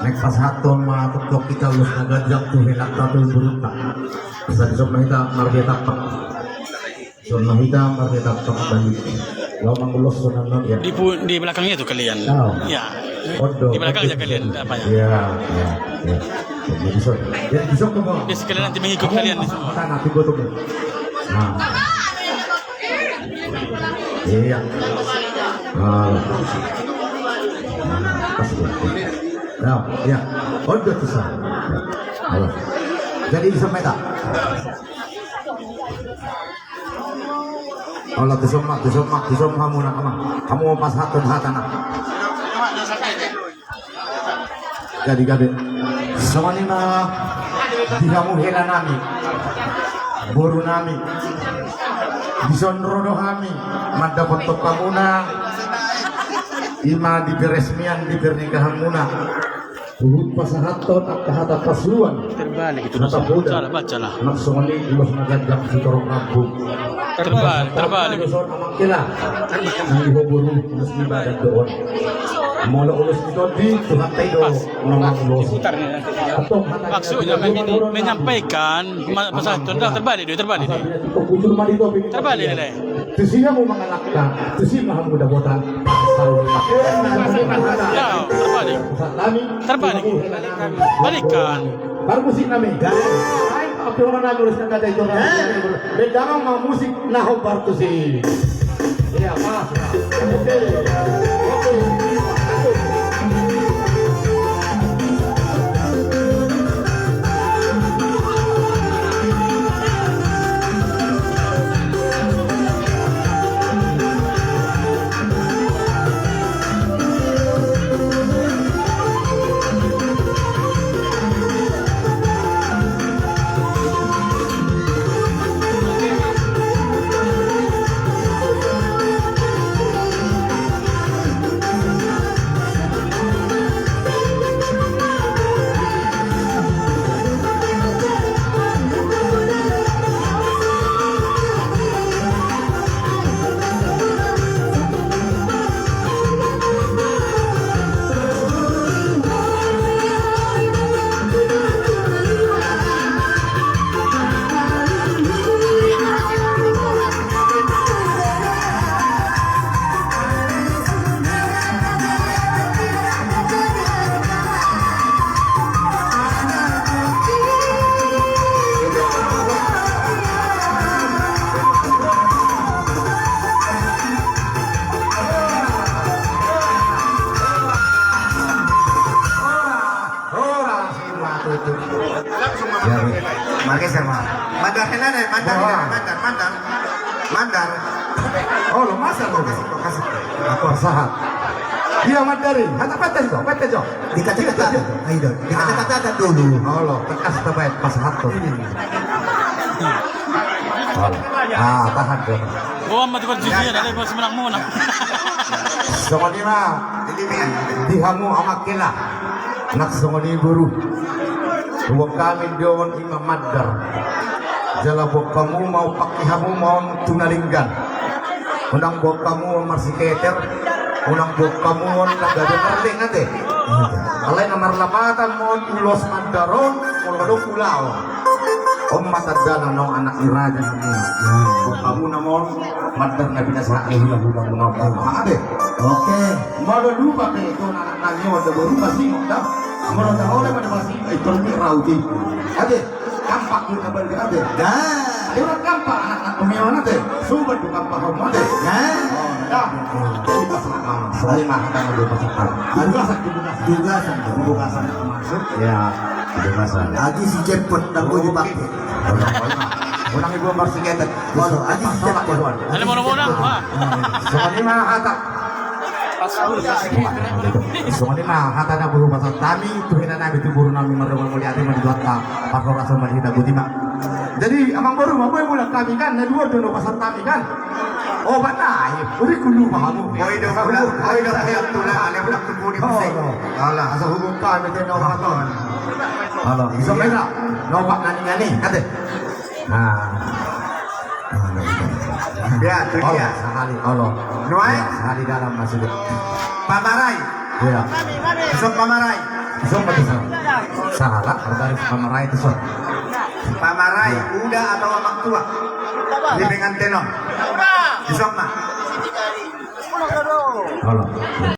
Nek pas haton ma tuktok kita lus nagajak tuh helak tatu beruta. Bisa disok mahita margeta pak. So mahita margeta pak balik. Lalu mangulus so nanon ya. Di belakangnya tuh kalian. Oh. Ya. Odo. Di belakangnya kalian apa ya? Iya, iya, iya. Jadi so, jadi besok tuh mau. Biasa kalian nanti mengikut kalian di semua. Kita nanti gua tuh. Nah. Iya. Nah, ya, udah tuh sah. Jadi sampai tak? Allah tuh kamu nak kamu mau pas hatun hatana. Jadi gabe, sama ni mah di kamu hela nami, boru nami, disonrodo kami, mada bentuk kamu na. Ima di peresmian di pernikahan muna uhud pasahaton at kahata pasuan Terbalik itu. nasa buda Salah baca lah. naksongani ulos nagajak si torong kampung Terbalik. uloson amang kila ang ihoburu ulos ibadat doon mula ulos ito di tuhatay do namang ulos atong Maksudnya menyampaikan masalah itu terbalik dia. Terbalik dia. Tusiya mo mga lakta, tusiya mga muda-botan. Ya, terbalik. Terbalik. Balikan. Baru musik namin. Ay, tapi orang namin ulit na kada ito. Bedang mga musik na hobar to si. Iya, pas. Marquez sama. Mandar kenana, mandar. Oh, lo masa lo. Kasih. Aku sahat. Dia mandari. Hata pete jo. Di kata-kata. Ayo, di kata-kata dulu. Oh, lo tekas terbaik pas hatun. Ah, tahan dong. Gua mati berjudi ada pas menang muna. Semuanya di kamu amak kila. Nak semuanya guru. Dua kami doon imam madar. Jala bok kamu mau pakai kamu mau tunalinggan. Unang bok kamu marsiketer. Unang bok kamu mau nagado marling ate. Alay na marlamatan mo ulos mandaron. Mulado pulau. Om matadana nong anak ni raja kamu. Bok kamu namon madar na binasa hilang hudang ade. Oke. Malo lupa ke itu anak nanya wanda baru masih dah. Kalau dah oleh pada masih itu ni rauti. Ade, kampak ni kabar ke ade. Dah. Dia orang kampak anak pemiwan ade. Subat tu kampak rumah ade. Dah. Dah. Kita sama. Saya mah akan ada pasangan. Juga buka sana masuk. Ya, ada masalah. Lagi si cepet dan gue dipakai. Orang ibu masih kita. Waduh, lagi si cepet. Ada mana-mana, Pak. Soalnya mah kata. Soalnya mah kata na buru pasal kami tuhin na namin buru namin marunong muli ate maniduat ka pakorasan malita butima. Jadi amang baru apa yang mulai kami kan na dua dono pasal kami kan. Oh banai, uri kulu mahamu. Oi dah hayat tu lah, ale budak tu di pusing. Alah, asal hukum kami teh no paton. Halo, iso mena. No pak nani kate. Nah. Ya, tu dia. Sekali Allah. Nuai? Sekali dalam masjid. Pamarai. Ya. Besok pamarai. Zong pati sa salah kalau dari pamarai itu so. Pamaray, uda atau amak tua. Libingan tenon. Isok na. Kalau